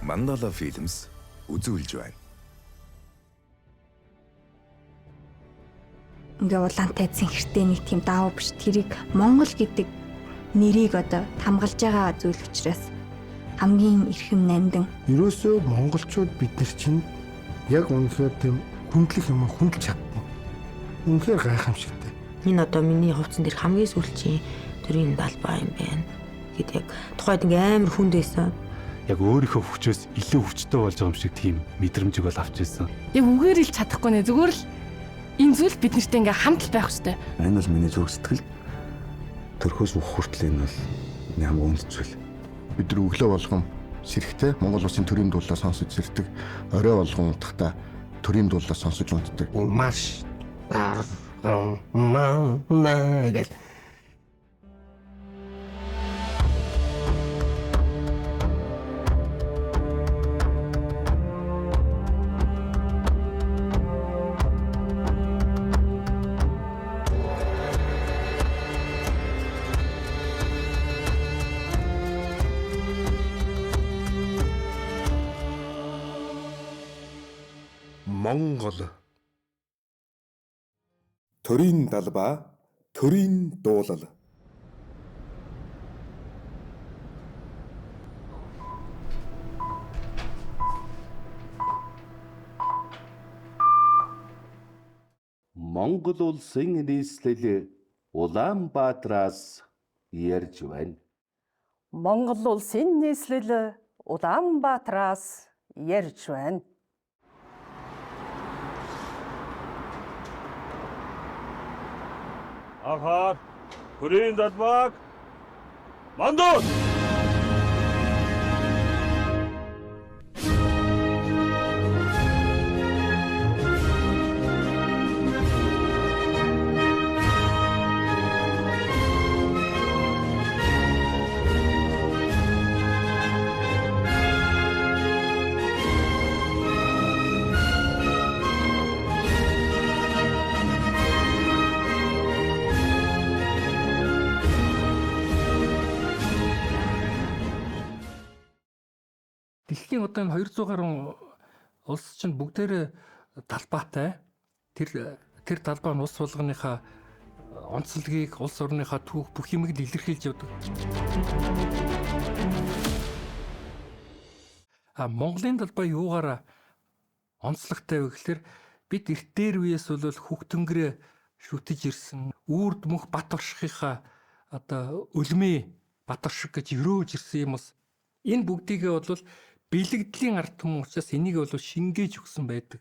Mandala Films үзүүлж байна. Ингээ улаантай цэнхэртэй нэг тийм даав биш, тэрийг Монгол гэдэг нэрийг одоо хамгаалж байгаа зүйл учраас хамгийн эрхэм нандин. Ерөөсөө монголчууд бид нар чинь яг үнэхээр тийм хүндлэх юм хүндэлж чадна. Үнэхээр гайхамшигтай. Энэ одоо миний хувцсан дээр хамгийн сүүлчийн төрийн далбаа юм байна. Гэт яг тухайд ингээ амар хүнд байсан. Яг өөрийнхөө хүчөөс илүү хүчтэй болж байгаа юм шиг тийм мэдрэмжийг бол авч ирсэн. Яг үгээр ил чадахгүй нэ, зүгээр л энэ зүйл бид нартай ингээ хамт л байх хэрэгтэй. Энэ бол миний зүрх сэтгэл. Төрхөөс бүх хүртэл энэ бол ямар үнд зүйл. Бид нар өглөө болгон сэрхтээ Монгол улсын төрийн дуулаа сонсож сэрдэг. Орой болгон утгатай төрийн дуулаа сонсож унтдаг. Маш гэл Монгол төрийн далбаа, төрийн дуулал. Монгол улсын нийслэл Улаанбаатараас ярьж байна. Монгол улсын нийслэл Улаанбаатараас ярьж байна. Ахаар төрийн далбааг мандуул. Дэлхийн одоо 200 гаруй улс чинь бүгдээрээ талбайтай. Тэр талбай нь улс болгоныхаа онцлогийг, улс орныхаа түүх бүх юмыг л илэрхийлж явдаг. Монголын талбай юугаараа онцлогтой вэ гэхээр бид эрт дээр үеэс бол хүүхдөнгөрөө шүтэж ирсэн үрд мөнх бат оршихынхаа одоо өлмөө бат орших гэж өрөөж ирсэн юм бас энэ бүгдийгээ бол бэлэгдлийн ард түмэн учраас энийг бол шингээж өгсөн байдаг.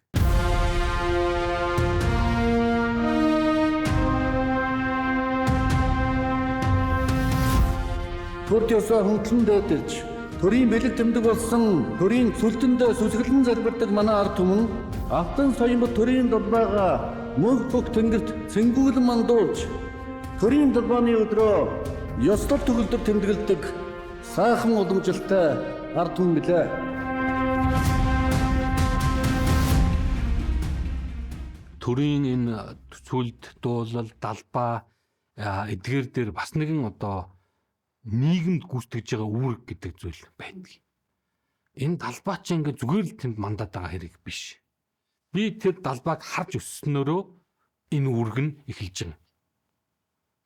Төрд ёсоо хөндлөн дөөдөлж, төрийн бэлэг тэмдэг болсон төрийн сүлдэндээ сүсгэлэн залбирдаг манай ард түмэн автан соёмд төрийн далбайгаа мөнх бүх тэнгэрт цэнгүүлэн мандуулж, төрийн далбааны өдрөө ёслол төгөлдөр тэмдэглэдэг сайхан уламжилтай ард түмэн билээ. Төрийн энэ сүлд, дуулал, далбаа эдгээр дээр бас нэгэн одоо нийгэмд гүйцэтгэж байгаа үүрэг гэдэг зүйл байдаг. Энэ далбаа чинь ингээ зүгээр л тэнд мандаад байгаа хэрэг биш. Би тэр далбааг харж өсснөөрөө энэ үүрэг нь эхэлж байгаа.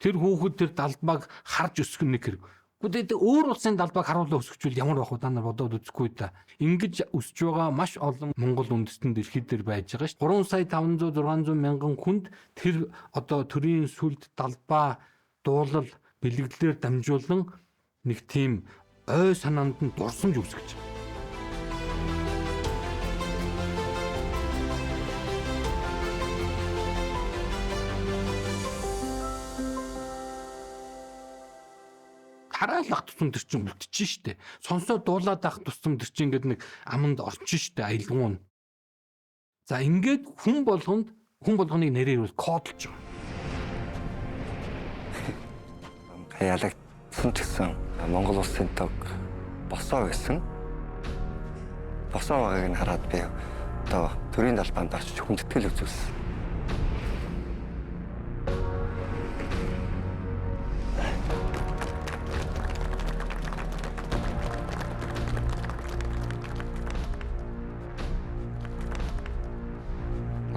Тэр хүүхэд тэр далбааг харж өсөх нэг хэрэг. Гэхдээ өөр улсын далбааг харуулж өсгчүүл ямар байх вэ та нар бодоод үзэхгүй та. Ингэж өсөж байгаа маш олон Монгол үндэстэн дэлхийд дээр байж байгаа ш. 3,500,600 мянган хүнд тэр одоо төрийн сүлд далбаа дуулал бэлэгдлэр дамжуулан нэг тийм ой санаанд нь дурсамж үүсгэж байгаа. Хараалах тусам тэр чинь үлдчихэж штэ. Сонсоо дуулаад авах тусам тэр чинь ингээд нэг аманд орчин штэ аялгуун. За ингээд хүн болгоныг нэрээр бол кодлж байгаа. Ялагдсан ч гэсэн Монгол улсын тог босоо байсан. Босоо байгааг нь хараад би одоо төрийн далбаанд очиж хүндэтгэл үзүүлсэн.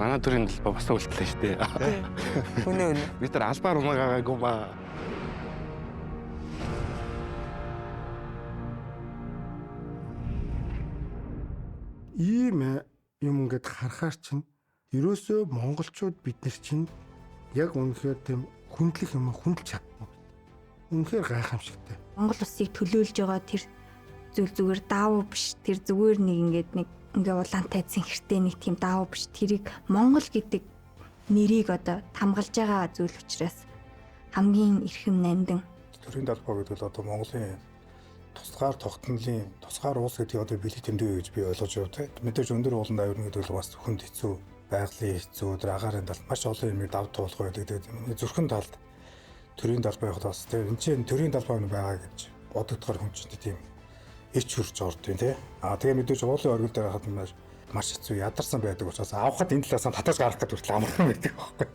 Манай төрийн талбай бас үлдлээ шүү дээ. Үнэ. Бид нар албаар умаагаагүй ба. Ийм юм ингээд харахаар чинь ерөөсөө монголчууд бид нар чинь яг үнэхээр тийм хүндлэх юм хүндэлж чадна. Үнэхээр гайхамшигтай. Монгол улсыг төлөөлж байгаа тэр зүйл зүгээр даав биш. Тэр зүгээр нэг ингээ улаантай цэнхэртэй нэг тийм даав биш. Тэрийг Монгол гэдэг нэрийг одоо хамгаалж байгаа зүйл учраас хамгийн эрхэм нандин. Төрийн талбай гэдэг нь одоо Монголын тусгаар тогтнолын тусгаар улс гэдгийг одоо бэлэг тэмдэг гэж би ойлгож байна те. Мэдээж өндөр ууланд аюулны гэдэг бол бас хүнд хэцүү, байгалийн хэцүү, агаарын талд маш олон юм давд туулах байдаг. Тэгээд зүрхэн талд төрийн талбай явахд бас те энэ чинь төрийн талбай байгаа гэж бодогдохоор хүн чинь тийм ич хурж ордیں۔ Тэ. Тэгээ мэдээж уулын оргил дээр хахад маш хэцүү ядарсан байдаг учраас авахд энэ талаас нь татаж гарах гэдэг хүртэл амархан байдаг байхгүй.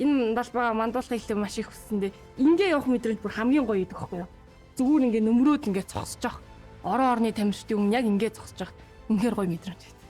Энэ талбайгаа мандуулахыг л маш их хүссэндээ ингээ явах мэдрэмж бүр хамгийн гоё гэдэг байхгүй юу? Зүгээр ингээ нөмрөөд ингээ цогсож явах. Орон орны тамирчдын өмнө яг ингээ цогсож явах. Үнэхээр гоё мэдрэмж байдаг.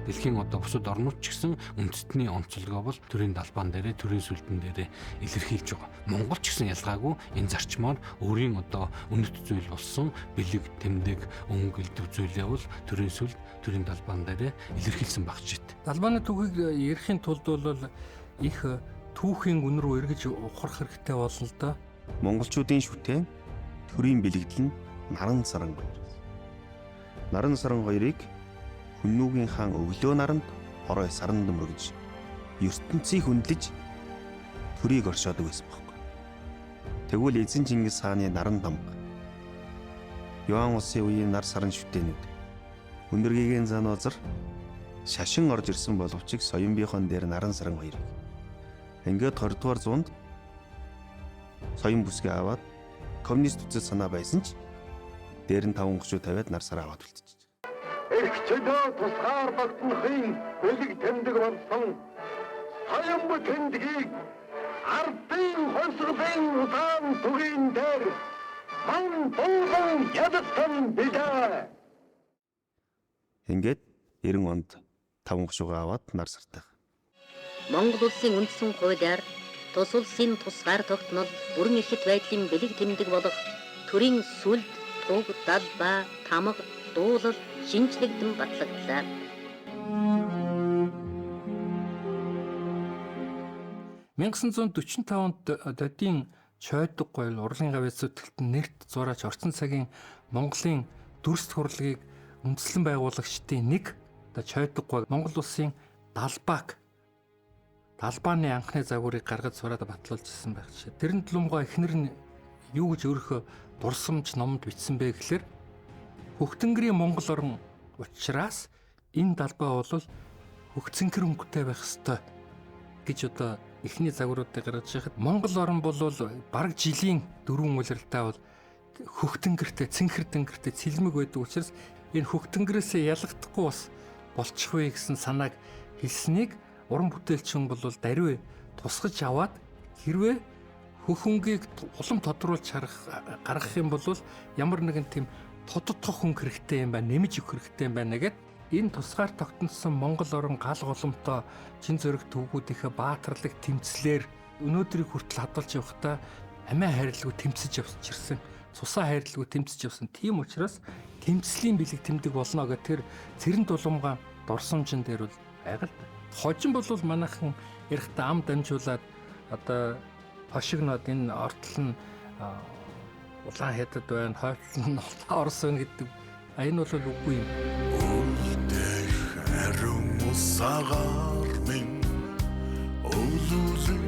Дэлхийн одоо бусад орнууд ч гэсэн үндэстний онцлогоо бол төрийн талбаан дээрээ, төрийн сүлдэн дээрээ илэрхийлж байгаа. Монгол ч гэсэн ялгаагүй энэ зарчмаар өөрийн одоо үнэт зүйл болсон бэлэг, тэмдэг, өнгөлдөг зүйлээ бол төрийн сүлд, төрийн талбаан дээрээ илэрхийлсэн багч ит. Талбааны түүхийг ярихын тулд бол их түүхийн үн рүү эргэж ухрах хэрэгтэй болно л да. Монголчуудын шүтэн төрийн бэлэгдэл нь Наран Саран хоёр. Наран Саран хоёрыг Хүннүүгийн хаан өглөө наранд хорой саран дөмөргөж ертөнцийг хөндлөж төрийг оршоодог байсан байхгүй. Тэгвэл эзэн Чингис хааны наран тамга Юан улсын үеийн нар саран шүтэнүүд Хүндргийн зан озар шашин орж ирсэн боловч соёмбихон дээр Наран Саран хоёрыг ингээд 20 дугаар зуунд соём бүсгээ аваад коммунист үзэл санаа байсан ч дээр нь 5 гушуу тавиад нар сараа аваад үлдчихэж. Эрхчлөө тусгаар багтнахын бэлэг тэмдэг болсон соёмб тэмдгийг ардын хонсголын удаан түгийн дээр ман бууган ядсан билээ. Ингээд 90 онд 5 гушуугаа аваад нар сартайх. Монгол улсын үндсэн хуулиар тус улсын тусгаар тогтнол бүрэн эрхт байдлын бэлэг тэмдэг болох төрийн сүлд, туг, далбаа, тамга, дуулал шинжлэгдэн батлагдлаа. $1945 онд Додын Чойдог гоёл урлын гавьяас зүтгэлтэн нэрт зураач орчин цагийн Монголын дүрст хурлыг үндэслэн байгуулагчдын нэг Чойдог гоёл Монгол улсын Далбааны анхны загварыг гаргаж сураад батлуулж ирсэн байх жишээ. Тэрэн Тулумгаа эхнэр нь юу гэж өөрийнхөө дурсамж номонд бичсэн бэ гэхээр хөхтөнгөрийн Монгол орн учраас энэ далбаа бол хөгцөнгөр өнгөтэй байх ёстой гэж одоо эхний загваруудыг гаргаж яхад Монгол орн бол бараг жилийн 4 улиралтай бол хөхтөнгөртэй, цэнхэр тэнгэртэй цэлмэг байдаг учраас энэ хөхтөнгөрөөсөө ялгдахгүй бас болчих вэ гэсэн санааг хэлснийг уран бүтээлчин бол даруй тусгаж аваад хэрвээ хөхөнгийг улам тодруулж гаргах юм бол ямар нэгэн тийм тодтох хөнгө хэрэгтэй юм байна, нэмж өгөх хэрэгтэй юм байна гэд энэ тусгаар тогтносон Монгол орн гал голомтой чин зөрөг төвгүүдийнхээ баатарлаг тэмцлэр өнөөдрийг хүртэл хадгалж явахдаа амиа хайрлгүй тэмцэж явсан, цусаа хайрлгүй тэмцэж явсан. Тийм учраас тэмцлийн бэлэг тэмдэг болно гэх тэр Цэрэн Тулумгаан дурсамжин дээр бол байгаль. Хожин бол манайхан ярихтаа ам дамжуулаад одоо хошигноод энэ ортол нь улаан хятад байна, хойтлол нь Орос байна гэдэг энэ бол үгүй юм. Үлдэх харин усагаар минь өвлүүлэн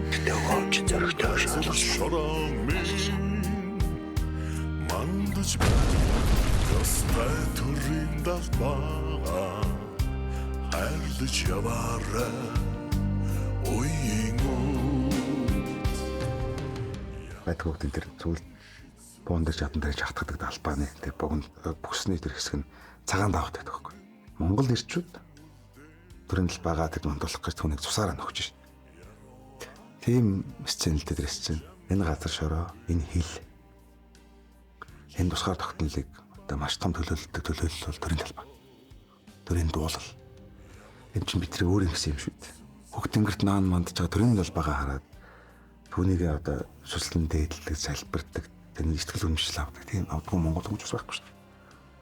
зоригтой шалгал мандаж бастай төрийн далбаа хайрлаж яваарай уйн Байтгуудын тэр зүйл буун дээр чадан дээр хатгадаг далбааны тэр богино бүсний тэр хэсэг нь цагаан давхад байдаг байхгүй. Монгол ирчүүд төрийн талбайгаа тэд мандуулах гэж түүнийг цусаараа нөхөж шин. Тийм сценэл дэдрээс чинь энэ газар шороо, энэ хил, энэ тусгаар тогтнолыг одоо маш том төлөөлөл бол төрийн талбай. Төрийн дуулал. Энэ чинь бидний өөр юм гэсэн юм шүү дээ. Хөх тэнгэрт наан мандж байгаа төрийн талбайгаа хараад түүнийг одоо суслан дээдлэг, залбирдаг, тэр сэтгэл үнэмшил авдаг. Тийм авдгүй Монгол хүмүүс бас байхгүй шүү дээ.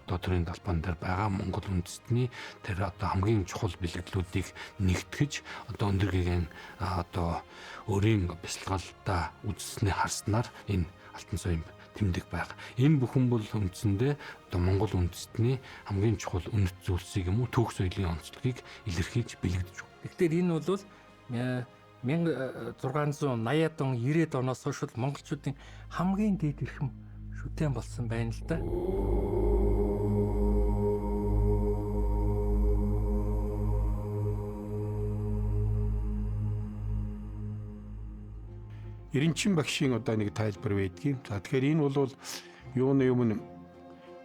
Одоо төрийн талбайн дээр байгаа Монгол үндэстний тэр одоо хамгийн чухал бэлгэлдлүүдийг нэгтгэж одоо өндөргийн одоо өөрийн бясалгалтай үзснээ харснаар энэ Алтан соён тэмдэг байга. Энэ бүхэн бол үндсэндээ одоо Монгол үндэстний хамгийн чухал үнэт зүйлсийг юм уу түүх соёлын онцлогийг илэрхийлж бэлэгдэж байна. Тэгэхээр энэ бол 1680-аад он 90-ад оноос хойш монголчуудын хамгийн дээд эрхэм шүтэн болсон байна л да. Ирэнчин багшийн одоо нэг тайлбар байдгийг. За тэгэхээр энэ бол юуны өмнө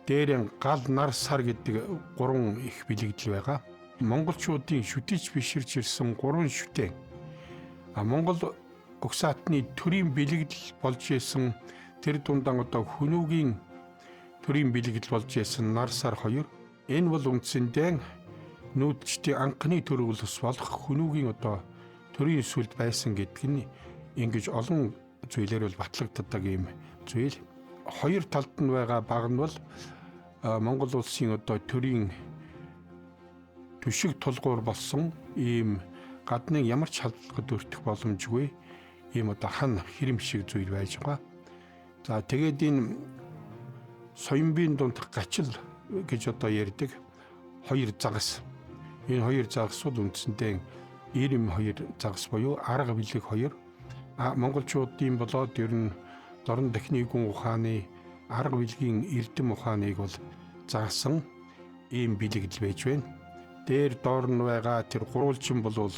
дээрэн гал нар сар гэдэг 3 их бэлэгдэл байгаа. Монголчуудын шүтэж биширч ирсэн 3 шүтэн. Монгол угсаатны төрийн бэлэгдэл болж исэн тэр дундаа одоо хүнүүгийн төрийн бэлэгдэл болж исэн нар сар 2. Энэ бол үндсэндээ нүүдчдийн анхны төрөвлөс болох хүнүүгийн одоо төрийн сүлд байсан гэдг нь ингэж олон зүйлээр бол батлагддаг юм зүйл. Хоёр талд нь байгаа баг нь бол Монгол улсын одоо төрийн төшиг тулгуур болсон ийм гадны ямар ч халдлагад өртөх боломжгүй ийм одоо хан хэрэм шиг зүйл байж байгаа. За тэгээд энэ соёмбын дунд гачил гэж одоо ярьдаг хоёр загас. Энэ хоёр загас бол үндсэндээ 92 загас буюу арга билег 2. Монголчуудын болоод ер нь дорн дахны гүн ухааны арга билгийн эрдэм ухааныг бол заасан ийм бэлэгдэл байж байна. Дээр доор нь байгаа тэр гурвалжин бол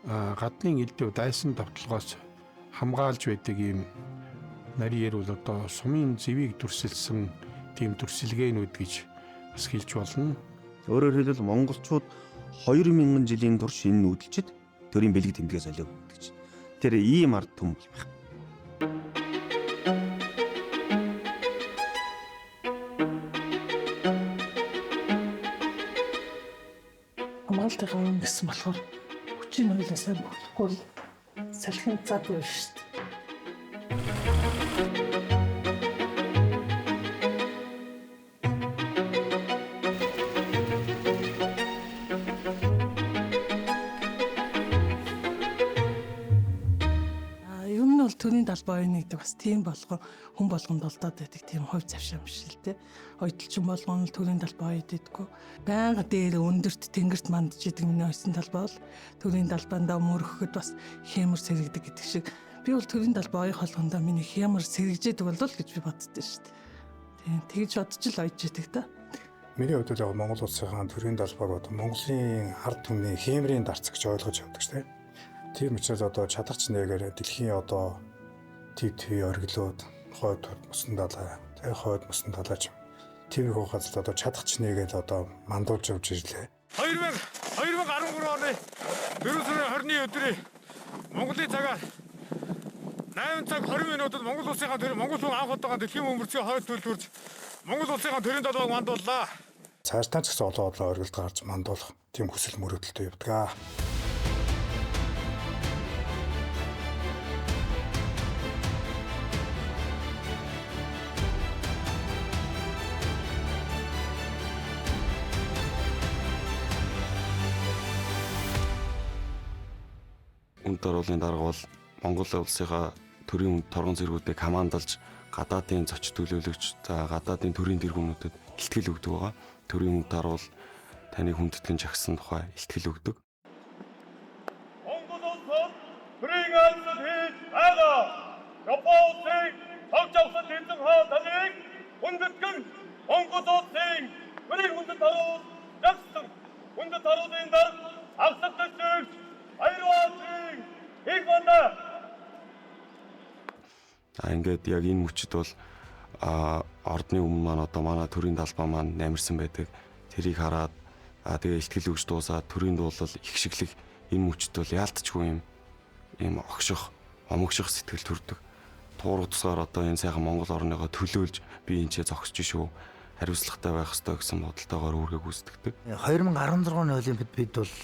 гадны элдв дайсан давталгоос хамгаалж байдаг ийм нарийнээр бол одоо сумын зэвийг дүрсэлсэн тийм дүрсэлгээнүүд гэж бас хэлж болно. Өөрөөр хэлбэл монголчууд 2000 жилийн турш энэ нүүдэлчид төрийн бэлэг тэмдгээ солиогддог гэж. Тэр ийм ард түмэн байх. Хамгаалтын гавь гэсэн болохоор хүчийн хуулиасаа болохгүй салхин цаад байна шүү дээ. Төрийн талбай гэдэг бас тийм болгоо хүн болгонд олдоод байдаг тийм хувь завшаа биш л те. Ойдлчин болгоно төрийн талбай гэдэггүй. Байнга дээр өндөрт тэнгэрт мандж идэг миний ойсон талбай бол төрийн талбайдаа мөрөхөд бас хэмэр сэрэгдэг гэдэг шиг. Би бол төрийн талбай холгондоо миний хэмэр сэрэгжээдэг болов гэж би боддоо шүү дээ. Тийм тэгж бодож л ойж идэг та. Миний хувьд л Монгол улсын төрийн талбайг одоо Монголын ард түмний хэмрийн дарц гэж ойлгож явдаг шүү дээ. Тийм учраас одоо чадарч нэгээр дэлхийн одоо TTV оргилууд хойд мөсөн далай, хойд мөсөн далайч тэр их газар одоо чадахч нэгээд одоо мандуулж явж ирлээ. 2013 оны 4 сарын 20-ны өдрийн Монголын цагаар 8 цаг 20 минутад Монгол улсын Монгол хүн анх удаага дэлхийн бөмбөрцгийн хойд төлөвлөрж Монгол улсын төрийн талбайг мандууллаа. Цаашдаа ч гэсэн олон оргилд гарч мандуулах тийм хүсэл мөрөөдөлтөй явдаг. Үнд оруулын дарга бол Монгол улсынхаа төрийн торгон зэргүүдийг хамаандалж гадаадын зочд төлөөлөгч за гадаадын төрийн тэргүүнүүдэд илтгэл өгдөг байгаа. Төрийн үнд дарвал таны хүндэтгэн жагсан тухай илтгэл өгдөг. Монгол улсад төрийн айлсад хийж байгаа. Япон улсын тавж авсан тэнцэн хаа таныг хүндэтгэн Монгол улсын төрийн хүндэт дарвал жагсан хүндэт дарвалын дарга авсагтай зөвч Аюулгүй их банда. Ингээд яг энэ мөчд бол ордны өмнө маань одоо манай төрийн талбай маань намирсан байдаг. Тэрийг хараад Тэгээ ихтгэл өгч дуусаад төрийн дуулал их шиглэх энэ мөчд бол яалтчгүй ийм огших, омогших сэтгэл төрдөг. Туурах тусгаар одоо энэ сайхан Монгол орныгоо төлөөлж би энэ зогсож шүү. Хариуцлагатай байх ёстой гэсэн бодолтойгоор үүргээ гүйцэтгэдэг. 2016 оны Олимпиад бид бол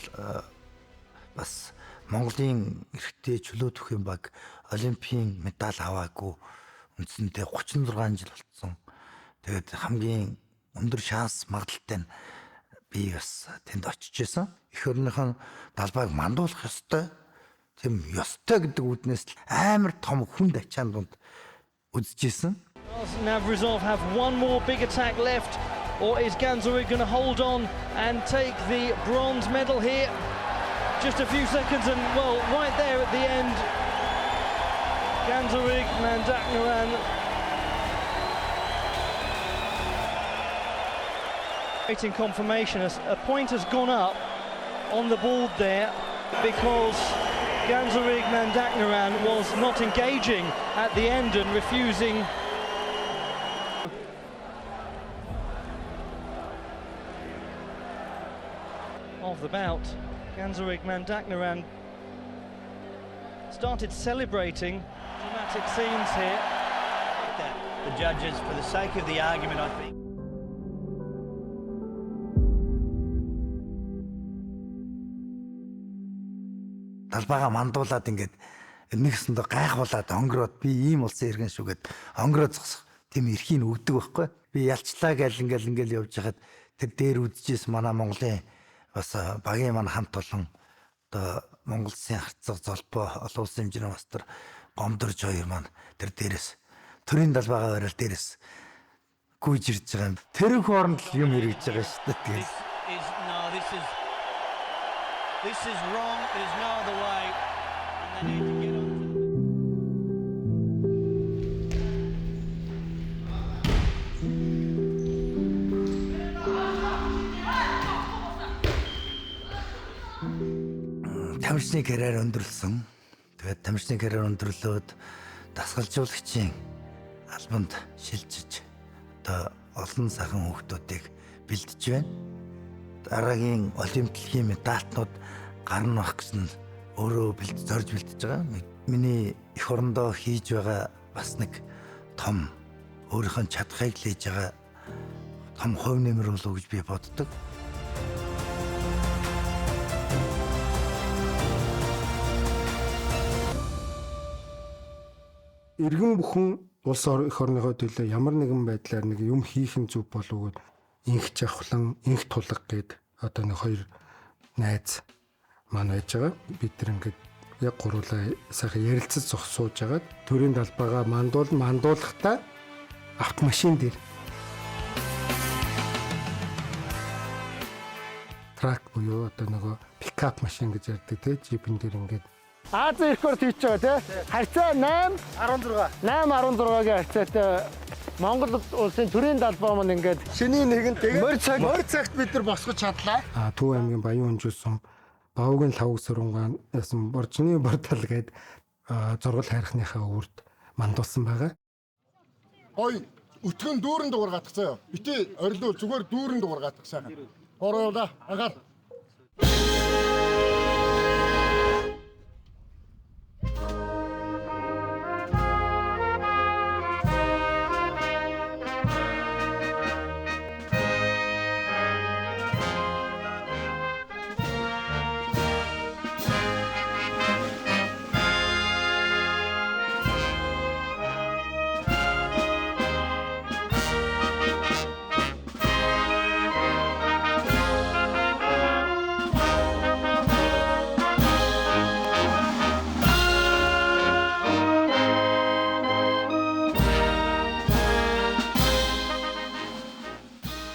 бас Монголын эрхтэй чөлөө төхөн баг Олимпийн медаль аваагүй үндсэндээ 36 жил болсон. Тэгээд хамгийн өндөр шанс магадлалтай нь би бас тэнд очиж исэн. Эх орныхон далбайг мандуулах ёстой. Тийм ёстой гэдэг үднээс л амар том хүнд ачаан дунд үзэж исэн. Navrazov have one more big attack left, or is Ganzorig going to hold on and take the bronze medal here? Just a few seconds and, well, right there at the end, Ganzorig, Mandaknaran. Waiting confirmation, a point has gone up on the board there because Ganzorig Mandaknaran was not engaging at the end and refusing. Of the bout, Ganzorig Mandaknaran started celebrating. Dramatic scenes here. The judges, for the sake of the argument, I think. Талбайгаа мандуулаад ингээд нэгсэндээ гайхуулаад онгороод би ийм улсын иргэн шүүгээд онгороо зогсох тийм эрхийг өгдөг байхгүй. Би ялчлаа гэл ингээл явж хахад тэр дээр үдчихээс манай Монголын бас багийн маань хамт олон одоо Монгол Улсын харьцаг золбоо олон улсын хэмжээний бас тэр гомдорж хоёр маань тэр дээрээс төрийн далбайгаа бариад дээрээс гүйж ирж байгаа юм. Тэрэн хооронд л юм хэрэгж байгаа шүү дээ. Тэгээд This is wrong. There's no other way. And they need to get on. Тамирчны карьер өндөрлсөн. Тэгээд тамирчны карьер өндөрлөөд дасгалжуулагчийн албанд шилжиж одоо олон сайхан хүүхдүүдийг бэлдэж байна. Дараагийн Олимп дэлхийн медальтнууд гарна байх гэсэн өөрөө зорж бэлдэж байгаа. Миний эх орондоо хийж байгаа бас нэг том өөрийнх нь чадхыг л хийж байгаа том хувь нэмэр болов гэж би боддог. Иргэн бүхэн улс эх орныхоо төлөө ямар нэгэн байдлаар нэг юм хийх нь зүв болов гэд инх жавхлан инх тулга гээд одоо нэг хоёр найз маань байж байгаа. Бид тэр ингээд яг гурлаа сайхан ярилцаж сууж агаад төрийн талбайгаа мандуулахдаа автомашин дээр трак буюу одоо нөгөө пикап машин гэж ярьдаг те жипэн дээр ингээд Азийн рекорд хийж байгаа тий. Харьцаа 8-16-гийн харьцаатай Монгол улсын төрийн далбай маань ингээд шинийн нэгэн тэгээд морь цагт бид нар босгож чадлаа. Төв аймгийн Баян өнжөөсөн Бавгийн лавг сургууgaan ясан боржны бортал гээд зургал хайрхныхаа үрд мандуулсан байгаа. Ой, өтгөн дүүрэн дугаар гатгцаа. Бити орилуу зүгээр дүүрэн дугаар гатгах сайхан. Ороолаа агаар.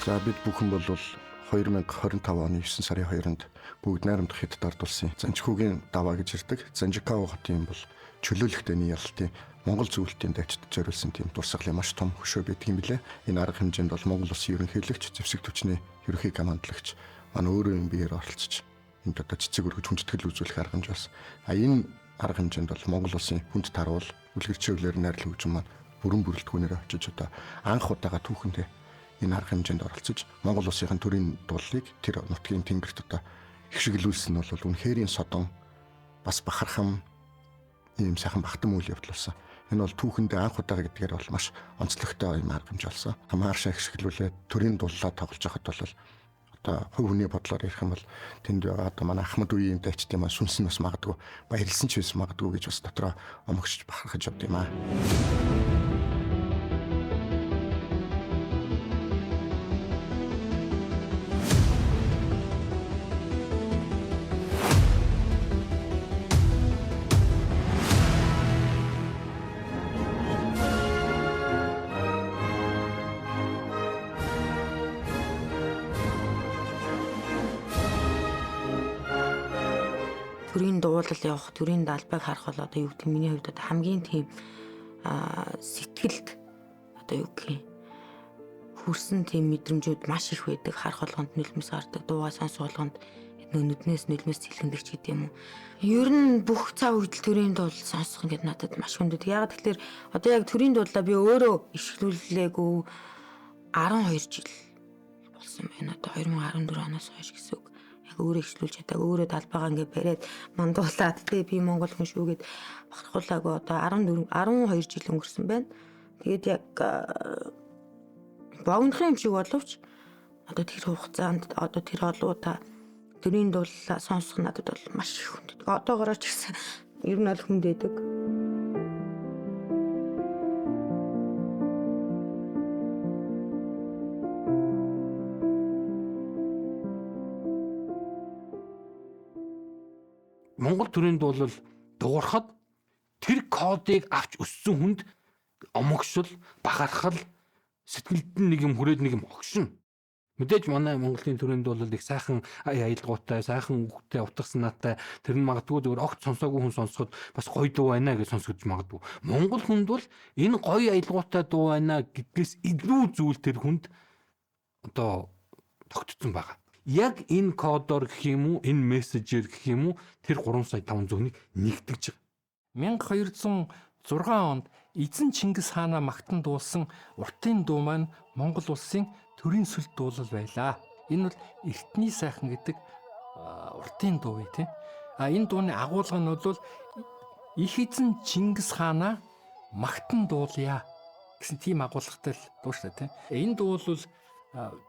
За бид бүхэн бол 2025 оны 9 сарын 2-нд бүгд найрамдах хятад ард улсын Занжихүүгийн даваа гэж ирдэг. Занжикао хотын бол чөлөөлөхтэй ялалтын Монгол зөвлөлтийн дайчид зориулсан тийм дурсгалын маш том хөшөө байдаг юм билээ. Энэ арга хэмжээнд бол Монгол улсын ерөнхийлөгч, зэвсэг түвшний ерөнхий командлагч манай өөрөө юм биеэр оролцож энд одоо цэцэг өргөж хүндэтгэл үзүүлэх арга хэмжээ бас. Энэ арга хэмжээнд бол Монгол улсын хүнд таруул, үлгэр чиглэлээр найрлал хөгжим маань бүрэн бүрэлдэхүүнээр очиж одоо анх удаага түүхэндээ энэ арга хэмжээнд оролцож Монгол улсын төрийн дуулыг тэр нутгийн тэнгэрт одоо ихшиглүүлсэн нь бол үнэхээр содон бас бахархам ийм сайхан багтан үйл явдал болсон. Энэ бол түүхэндээ анх удаа гэдгээр бол маш онцлогтой юм арга хэмжээ болсон. Хамааршаа ихшиглүүлээд төрийн дуулаа тоглож байхад бол одоо хувь хүний бодлоор ярих юм бол тэнд байгаа одоо манай Ахмад үеийн дайчт юм аа сүнс нь бас магадгүй баярлсан ч байсан магадгүй гэж бас дотроо омогч бахархаж явд юм аа. Төрийн дуулал явах, төрийн далбайг харах бол одоо юу гэдэг миний хувьд одоо хамгийн тийм сэтгэлд одоо юу гэх хүрсэн тийм мэдрэмжүүд маш их байдаг. Харах болгонд нөлмөс гардаг, дуугаа сонсох болгонд нүднээс нөлмөс цэлгэндэг ч гэдэг юм уу. Ер нь бүх цаг үедэл төрийн дуулал сонсох гэдэг надад маш хүндэт. Яг тэгэхээр одоо яг төрийн дуулаа би өөрөө ишгэлүүлээгүй 12 жил болсон байна. Одоо 2014 оноос хойш гэсэн үг. Өөрөө ихлүүлж чадаагүй өөрөө талбайгаа ингээд бариад мандуулаад тэгээ би Монгол хүн шүүгээд бахархуулаагүй одоо 12 жил өнгөрсөн байна. Тэгээд яг богинохын юм шиг боловч одоо тэр хугацаанд одоо тэр олуута төрийн дуулаа сонсох надад бол маш их хүндэт. Одоогоороо ч гэсэн ер нь бол хүндэдэг. Монгол төрийн дуулал дуурахад тэр кодыг авч өссөн хүнд омогшил, бахархал, сэтгэлд нь нэг юм хүрээд нэг юм огшин. Мэдээж манай Монголын төрийн дуулал их сайхан аялгаутай, сайхан үгтэй, утга санаатай, тэр нь магадгүй зөвөр огт сонсоогүй хүн сонсоход бас гоё дуу байна гэж сонсгож магадгүй. Монгол хүнд бол энэ гоё аялгаутай дуу байна гэдгээс илүү зүйл тэр хүнд одоо тогтцсон байгаа. Яг энэ кодоор гэх юм уу, энэ мессежээр гэх юм уу, тэр 3,500,000-ыг нэгтгэж байгаа. 1206 онд эзэн Чингис хаанаа магтан дуулсан уртын дуу маань Монгол улсын төрийн сүлд дуулал байлаа. Энэ бол эртний сайхан гэдэг уртын дуу тийм. Энэ дууны агуулга нь бол их эзэн Чингис хаанаа магтан дуулъя гэсэн тийм агуулгатай л дуу шүү дээ тийм. Энэ дуу бол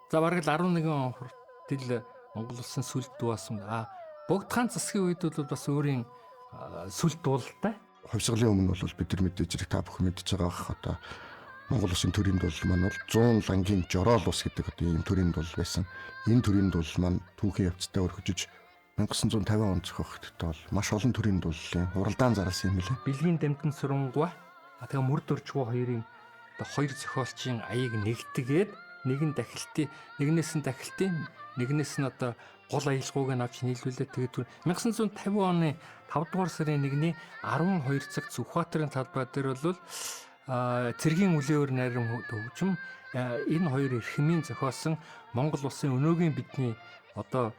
за бараг л 11 он тэл Монгол улсын сүлд дуу болсон. Богд хаан засгийн үед бол бас өөрийн сүлд дуулалтай. Хувьсгалын өмнө бол бид нар мэдээж хэрэг та бүхэн мэдж байгаа бах одоо Монгол улсын төрийн дуулал маань бол 100 лангийн жороол ус гэдэг одоо ийм төрийн дуулал байсан. Энэ төрийн дуулал маань түүхийн явцдаа өргөжж 1950 он зохиогдоход бол маш олон төрийн дуулалын уралдаан зарласан юм билээ. Бэлгийн дамтан сүрэнгуа тэгээ мөр дөржгөө хоёрын одоо хоёр зохиолчийн аяыг нэгтгээд нэгэн дахилтын нэгнээс нь дахилтын нэгнээс нь одоо гол аялгауг нь авч нийлүүлээд тэгээд 1950 оны 5 дугаар сарын 1-ний 12 цагт Сүхбаатарын талбай дээр бол цэргийн үлээвэр найрам хөгжим энэ хоёр эрхмийн зохиосон Монгол улсын өнөөгийн бидний одоо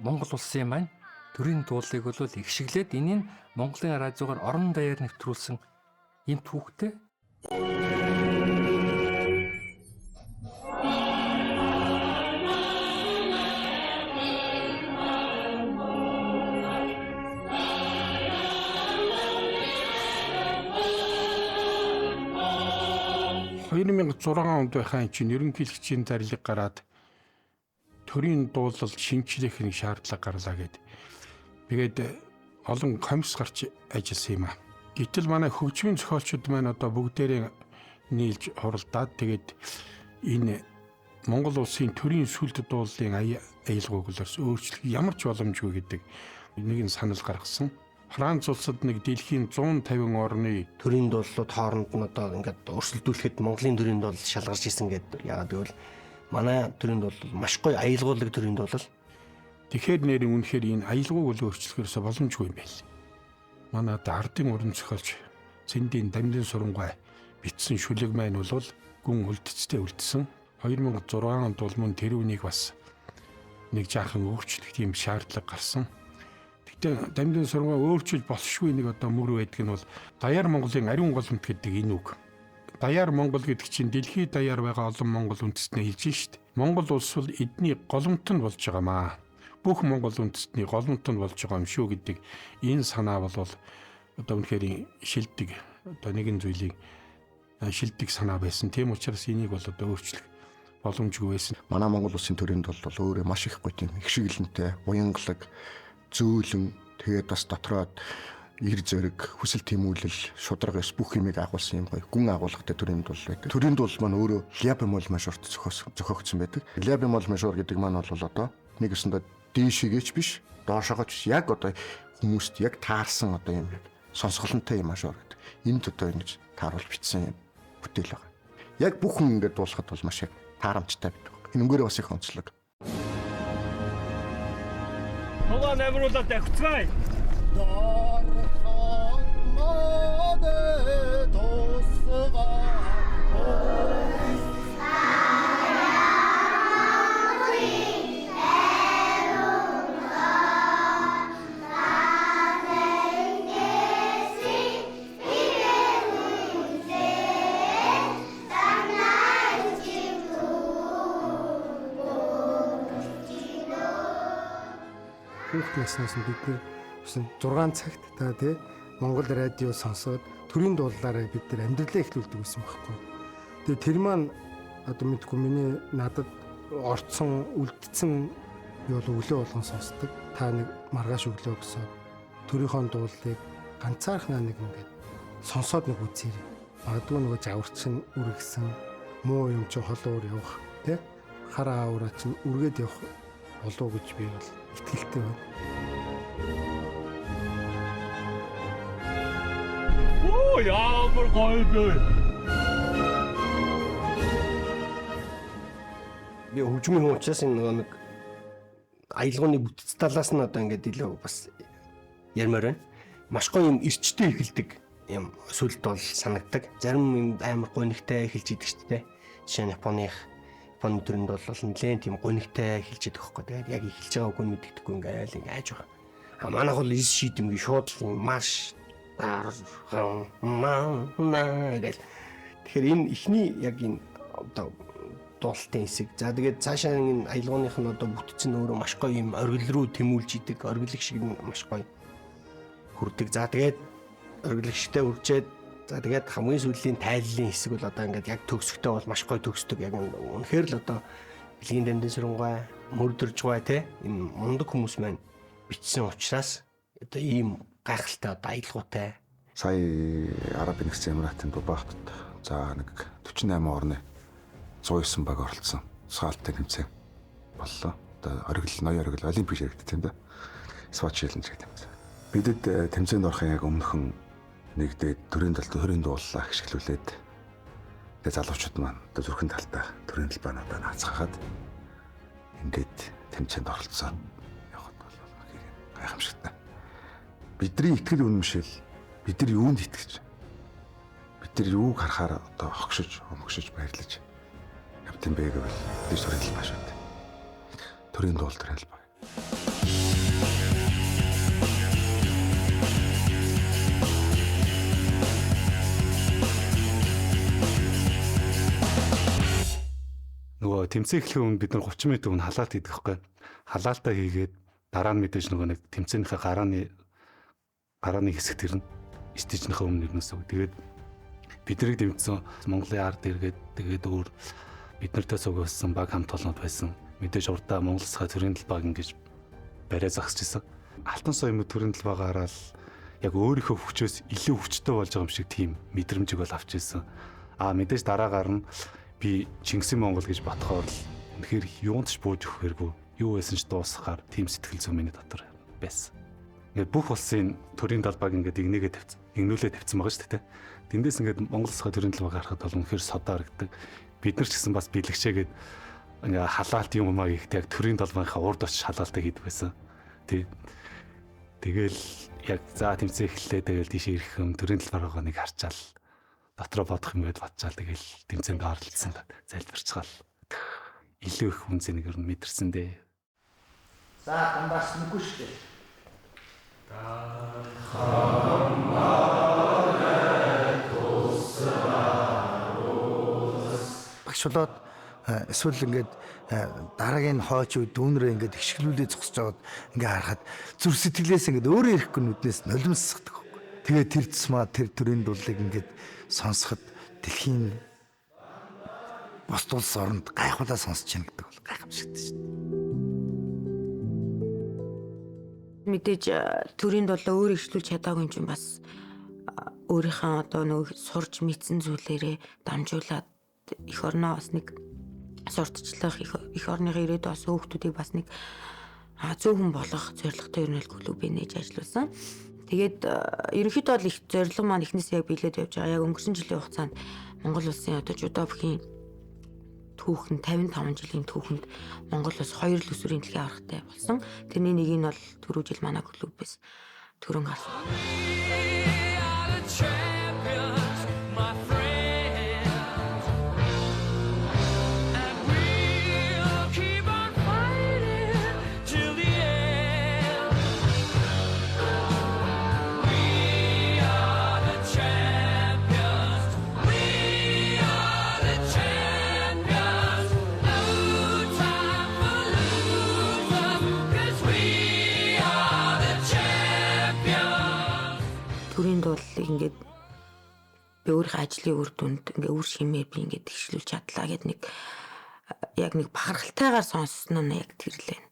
Монгол улсын маань төрийн дуулыг бол ихшиглээд энийг Монголын радиогоор орон даяар нэвтрүүлсэн ийм түүхтэй. В 2006 онд байхын чинь ерөнхийлөгчийн зарлиг гараад төрийн дуулал шинжлэх нэг шаардлага гарлаа гэд. Тэгээд олон комисс гарч ажилласан юм аа. Гэтэл манай хөгжмийн зохиолчид маань одоо бүгдээрээ нийлж хуралдаад тэгээд энэ Монгол улсын төрийн сүлд дуулалын аялгауг өөрчлөх ямар ч боломжгүй гэдэг нэгэн санал гаргасан. Франц улсад нэг дэлхийн 150 орны төрийн дуулууд хооронд нь одоо ингээд өрсөлдүүлэхэд Монголын төрийн дуулал шалгарч исэн гэдэг. Яагаад гэвэл манай төрийн дуулал маш гоё аялгуулаг төрийн дуулал. Тэгэхээр нэрийн үнэхээр энэ аялгауг өөрчлөхөөс боломжгүй юм байл. Манай ардын уран зохиолч Цэндийн Дамжин Сурангаа бичсэн шүлэг маань бол гүн үлдцтэй үлдсэн. 2006 онд бол мөн тэр үнийг бас нэг жаахан өөрчлөх тийм шаардлага гарсан. Дамжин Сурангаа өөрчилж болшгүй нэг одоо мөр байдаг нь бол Даяар Монголын ариун голомт гэдэг энэ үг. Даяар Монгол гэдэг чинь дэлхийд даяар байгаа олон монгол үндэстнээ хэлж шít. Монгол улс бол эдний голомт нь болж байгаамаа. Бүх монгол үндэстний голомт нь болж байгаа юм шүү гэдэг энэ санаа бол одоо үнэхээр шилдэг одоо нэгэн зүйлийг шилдэг санаа байсан. Тийм учраас энийг бол одоо өөрчлөх боломжгүй байсан. Манай Монгол улсын төрийн тул бол өөрөө маш их гоё тийм их шиглэнтэй, уянгалаг, зөөлөн тэгээд бас дотроо ир зэрэг хүсэл тэмүүлэл шударгаас бүх юмыг агуулсан юм гоё гүн агуулгатай төрийн тул байдаг. Төрийн тул маань өөрөө Лябимол мажорт зохиогдсон байдаг. Лябимол мажор гэдэг маань бол одоо нэг өсөндө дээшигээч биш, доошоогооч биш. Яг одоо хүмүүст яг таарсан одоо юм яг сонсголонтой юм мажор гэдэг. Энд одоо ингэж тааруулж бичсэн юм бүтээл байгаа. Яг бүх хүн ингэж дуулахад бол маш их таарамжтай байдаг. Энэнгээрээ бас их онцлог. Хаваа нэмрүүлээд тавьцгаая. Хүүхдийн яснаас нь бид нэр 6 цагт та тий Монгол радио сонсоод төрийн дуулаараа бид нар амьдралаа эхлүүлдэг гэсэн байхгүй. Тэгээ тэр маань одоо мэдгүй миний надад орцсон үлдсэн юу л өглөө болгон сонсдог. Та нэг маргааш өглөө гэсэн төрийнхөө дуулыг ганцаархнаа нэг ингээд сонсоод нэг үзье. Магадгүй нөгөө жаварчин үргэсэн муу юм чи холуур явах тий хараа авраа чинь үргээд явах болов гэж би бол итгэлтэй байна. Оо ямар гоё бэ. Би хөгжмийн хүн учраас энэ нэг аялгауны бүтц талаас нь одоо ингээд илүү бас ярмаар байна. Маш гоё юм эрчтэй эхэлдэг юм сүлд бол санагдаг. Зарим юм амар гонигтай эхэлж идэг шүү дээ. Жишээ нь Японы төрөнд бол нэлээд тийм гонигтай эхэлж идэх хөхгүй. Тэгээд яг эхэлж байгааг нь мэддэхгүй ингээл яаж байгаа. А манайх бол эс шийдэмгийн шууд маш гэл. Тэгэхээр энэ ихний яг энэ одоо дуулалтын хэсэг. За тэгээд цаашаа энэ аялгауных нь одоо бүтцэн өөрөө маш гоё юм оргил руу тэмүүлж идэг. Оргилэг шиг маш гоё хүрдэг. За тэгээд оргилэг шигтэй үржээд за тэгээд хамгийн сүүлийн тайллын хэсэг бол одоо ингээд яг төгсгөтэй бол маш гоё төгсдөг. Яг үнэхээр л одоо бэлгийн дамдын сүрэнгуй мөрдөрж байгаа те энэ мундаг хүмүүс маань бичсэн учраас одоо ийм гайхалтай одоо аялгаутай. Сая Арабын нэгдсэн Эмиратын Дубайт за нэг 48 орны 109 баг оролцсон. Саалттай тэмцээн боллоо. Одоо ноён оргил олимпик хэрэгдэв юм да. Swatch challenge гэдэг юм. Бидэд тэмцээнд орохын яг өмнөхөн нэгдээд төрийн талд төрийн дууллаа ашиглуулээд тэгээ залуучууд маань одоо зүрхэн талтаа төрийн талбаануудаа наацгахад ингээд тэмцээнд оролцсон. Явахд бол гайхамшигтай. Бидний итгэл үнэмшил бид нар юунд итгэж бид нар юуг харахаар одоо огшиж баярлаж явт юм бэ гэвэл тэр төрийн талбай шүү дээ. Төрийн дуул төрийн талбай. Нөгөө тэмцээн эхлэхийн өмнө бид нар 30 минут өмнө халаалт хийдэг байхгүй. Халаалтаа хийгээд дараа нь мэдээж нөгөө нэг тэмцээнийхээ гарааны хэсэг тэрнэ. Стейжнийхээ өмнө нэрнэсөө. Тэгээд биднийг дэмжсэн Монголын ард иргэд тэгээд өөр бид нартай суугуулсан баг хамт олонод байсан. Мэдээж урдаа Монгол Улсаа төрийн талбайг ингэж барай загсаж исэн. Алтан соёмын төрийн талбайгаараа л яг өөрийнхөө хүчөөс илүү хүчтэй болж байгаа юм шиг тийм мэдрэмжийг бол авч ирсэн. Мэдээж дараагаар нь би Чингисийн Монгол гэж батхаар л үнэхээр юунд ч бууж өгөхээргүй юу байсан ч дуусахаар тийм сэтгэл зүйн миний дотор байсан. Ингээд бүх улсын төрийн талбайг ингээд игнүүлээ тавьсан байгаа шүү дээ. Тэндээс ингээд Монгол Улсаа төрийн талбайг харахад бол үнэхээр содоо харагдаг. Бид нар ч гэсэн бас бэлгшээгээд ингээд халаалт юм аа гэхдээ яг төрийн талбайнхаа урд очиж халаалтаа хийдэг байсан. Тэгэл яг за тэмцээн эхэллээ тэгэл тийш ирэх юм төрийн талбайгаа нэг харчаал дотроо бодох юм гээд бодчаал тэгэл тэмцээнд оролцсон залбирцгаал илүү их үнцнийг ер нь мэдэрсэн дээ. За хамбаас нүггүй шүү дээ. Хамаа тусаа орчлоод эсвэл ингээд дараагийн хойч үе дүүнрээ ингээд ихшгэлүүлээ зогсож аваад ингээд харахад зүрх сэтгэлээс ингээд өөрөө ирэхгүй нүднээс нулимсдаг. Тэгээ тэр цэсмаа тэр төрийн дуулыг ингээд сонсоход дэлхийн бос улс оронд гайхуулаа сонсож байна гэдэг бол гайхамшигтай шүү дээ. Мэдээж төрийн дуулаа өөр ихлүүлж чадаагүй юм чинь бас өөрийнхөө одоо нэг сурж мэдсэн зүйлээрээ дамжуулаад эх орноо бас нэг сурталчлах эх орныхоо ирээдүйн бас хүүхдүүдийг бас нэг зөв хүн болох зорилготой ер нь клубыг нээж ажилласан. Тэгээд ерөнхийдөө бол их зорилго маань эхнээсээ яг биелээд явж байгаа. Яг өнгөрсөн жилийн хугацаанд Монгол улсын одоо жудо бүхийн түүхэнд 55 жилийн түүхэнд Монгол улс 2 л өсвөрийн дэлхийн аврагтай болсон. Тэрний нэг нь бол түрүү жил манай клубээс төрөн гарсан. Төрийн дуулыг ингээд би өөрийнхөө ажлын үр дүнд ингээд үр шимээ би ингээд тэгшлүүлж чадлаа гэд нэг яг нэг бахархалтайгаар сонссон нь яг тэр л байна.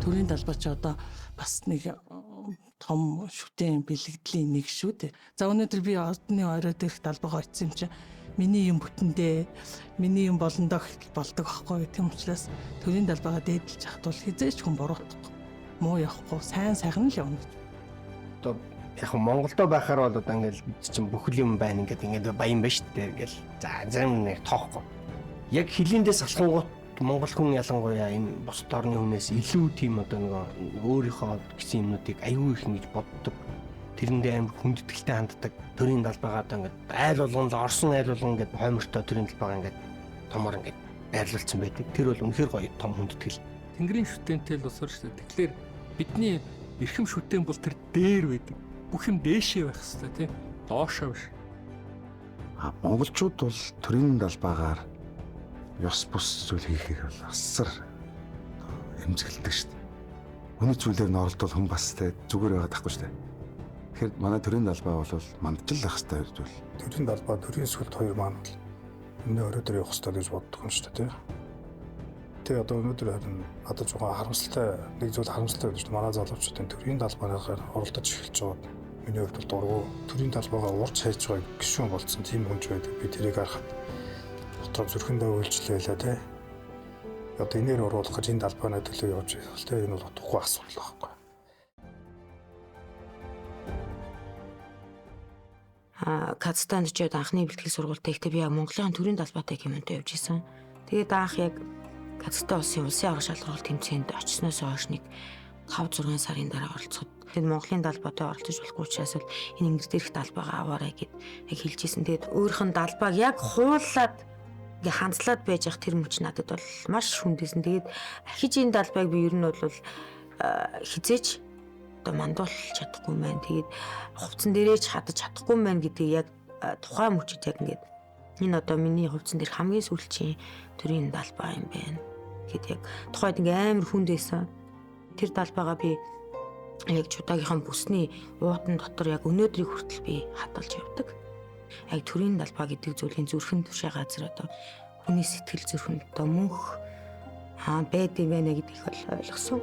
Төрийн талбай ч одоо бас нэг том шүтэн бэлэгдлийн нэг шүү дээ. За өнөөдөр би одны орой дээрх талбайгаа очсон юм чинь миний юм бүтэндээ миний юм болондоо болдог аахгүй. Тийм учраас төрийн талбайгаа дээдлж хахад бол хизээч хүн буруутахгүй. Муу явахгүй, сайн сайхан л явна. Одоо яг Монголдо байхаар бол одоо ингээл чинь бүхэл юм байна ингээд баян байна шүү дээ ингээл за зарим нэг тоохгүй. Яг хилэндээс алхангууд Монгол хүн ялангуяа энэ бусад орны хүнээс илүү тийм одоо нэг өөрийнхөө гэсэн юмнуудыг аюу их ингэж боддог. Тэрэндээ амар хүндэтгэлтэй ханддаг. Төрийн талбайгаа одоо ингээд айл болгон орсон айл болгон ингээд хоймортой төрийн талбайгаа ингээд томор ингээд байрлуулсан байдаг. Тэр бол үнэхээр гоё том хүндэтгэл. Тэнгэрийн шүтэнтэй л усар шүү дээ. Тэгэхээр бидний эрхэм шүтэн бол тэр дээр байдаг. Бүх юм дээшээ байх хэрэгтэй тийм. Доошоо биш. Монголчууд бол төрийн талбайгаар ёс бус зүйл хийхээр бол асар эмзэглэдэг шүү дээ. Хүний зүйлээр нь оролдвол хүн бас зүгээр байгаад тахгүй шүү дээ. Тэгэхээр манай төрийн талбай бол мандчил байх хэрэгтэй зүйл. Төрийн талбай, төрийн сүлд хоёр маань л энэ өрөө дээр явах хэрэгтэй гэж боддог юм шүү дээ. Тэгээ одоо өнөөдөр харин одоо жоохон харамсалтай нэг зүйл харамсалтай байна шүү дээ. Манай залуучуудын төрийн талбайгаар оролдож эхэлж байгаад миний хувьд бол дургу төрийн талбайгаа урьж хайж байгаа гишүүн болцсон тийм хүнч байдаг. Би тэрийг харахад дотроо зүрхэндээ үйлчлээлээ тий. Одоо энээр оруулах гэж энэ талбайнаа төлөө явж байгаа тий. Энэ бол утгагүй асуудал байхгүй. Казахстанд ч анхны бэлтгэл сургуультай ихтэй би яг Монголын төрийн талбайтай хэмээнтэй явж исэн. Тэгээд анх яг Казахстан улсын аврах шалгаруулалт тэмцээнд очсноос хойш нэг 5-6 сарын дараа оролцоход тэгээд Монголын талбайтай оролцож болохгүй учраас л энэ ингэс дээрх талбайгаа аваарай гэд яг хэлжсэн. Тэгээд өөрийнх нь талбайг яг хуулаад ингээ хандлаад байж ах тэр мөч надад бол маш хүндээсэн. Тэгээд ахиж энэ талбайг би ер нь бол хизээч одоо мандуулж чадахгүй юм байна. Тэгээд хувцсан дээрээч хадаж чадахгүй юм байна гэдэг яг тухайн мөчөд яг ингээд энэ одоо миний хувцсан дээр хамгийн сүүлчийн төрийн талбай юм байна гэд яг тухайд ингээ амар хүндээсэн. Тэр талбайгаа би яг чудаагийнхаа бүсний уудан дотор яг өнөөдрийг хүртэл би хадгалж явдаг. Яг төрийн талбай гэдэг зүйлийн зүрхэн тушаа газар одоо хүний сэтгэл зүрхэнд одоо мөнх байд юм байна гэдгийг ойлгосон.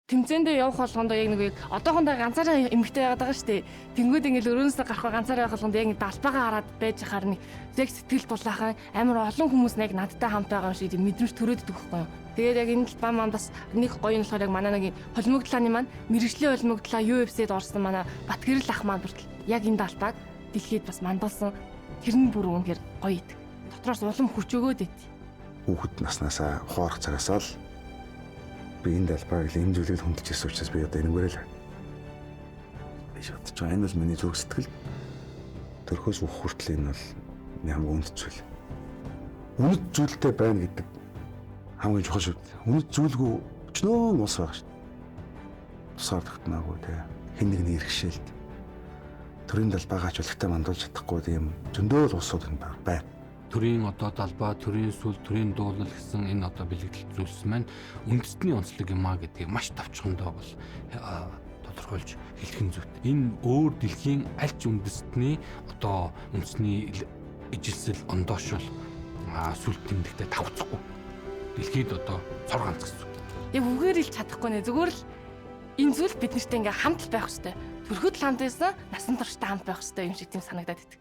Тэмцээндээ явах болгондоо яг нэг одоохондоо ганцаараа эмэгтэй байгаад байгаа шүү дээ. Тэнгүүд ингээл өрөөнөөсөө гарах ганцаараа байх болгонд яг нэг далбагаа хараад байж хахаар нэг яг сэтгэл булаахан амар олон хүмүүс яг надтай хамт байгаа юм шиг мэдрэмж төрөөддөг байхгүй юу. Тэгээд яг энэ талбай маань бас нэг гоё юм болохоор яг манай нэг холимогдлааны маань мэрэгжлийн холимогдлаа UFC-д орсон манай Батгэрэл ах маань бүртэл яг энэ талбайг дэлхийд бас мандуулсан. Тэр нь бүр үнэхээр гоё идэг. Дотроос улам хүч өгөөд байт. Хүүхэд наснаасаа хоорох цагаасаа л би энэ талбайг л эмзүүлэл хүндэж ирсэн учраас би одоо энэгээрээ л биш бодож байгаа. Энэ бол миний зүрх сэтгэл. төрхөөс бүх хүртэл энэ бол ямар үнэт зүйл. Үнэт зүйлтэй байна гэдэг хамгийн чухал шүү дээ. Үнэт зүйлгүй өчнөө ус байгаа шүү дээ. Тусаар тогтноогүй те хэн нэгний иргэшээлт төрийн далбаагаа ч өлегтэй мандуулж чадахгүй тийм зөндөө улсууд байна. Төрийн одоо далбаа, төрийн сүл, төрийн дуулал гэсэн энэ одоо бэлэгдэл зүйлс маань үндэстний онцлог юм а гэдгийг маш товчхондоо бол тодорхойлж хэлэх нь зүйт. Энэ өөр дэлхийн аль ч үндэстний одоо үндэсний ижилсэл ондоошол сүл тэмдэгтэй тавцахгүй. Дэлхийд одоо цор ганц гэсэн. Яг үгээр илж чадахгүй нэ зүгээр л энэ зүйл бид нартай ингээм хамт л байх хэрэгтэй. Төрөхөд л хамт байсан, насан туршдаа хамт байх хэрэгтэй юм шиг тийм санагдаад идэг.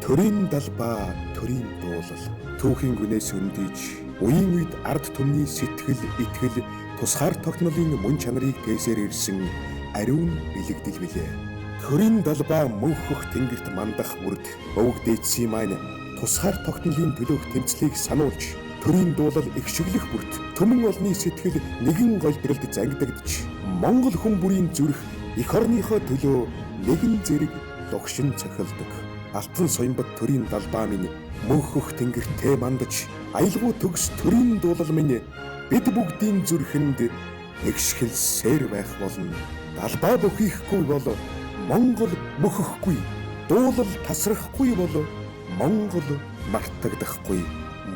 Төрийн далбаа, төрийн дуулал, түүхийн гүнээс өндийж, үеийн үед ард түмний сэтгэл, итгэл, тусгаар тогтнолын мөн чанарыг тээсээр ирсэн ариун бэлэгдэл билээ. Төрийн далбаа мөнхөх тэнгэрт мандах бүрд өвөг дээдсийн маань тусгаар тогтнолын төлөөх тэмцлийг сануулж, төрийн дуулал их шиглэх бүрт төмөн олны сэтгэл нэгэн голдролд зангидагдж, Монгол хүн бүрийн зүрх эх орныхоо төлөө нэгэн зэрэг лугшин цохилдог. Алтан соёмбод төрийн далбаа минь мөнхөх тэнгэртээ мандаж, аялгау төгс төрийн дуулал минь бид бүгдийн зүрхэнд эгшгэлсээр байх болно. Далбаа бөхихгүй бол Монгол мөхөхгүй, дуулал тасрахгүй бол Монгол мартагдахгүй.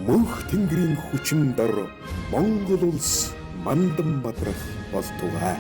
Мөнх тэнгэрийн хүчин дор Монгол улс мандан бадрах болтугай.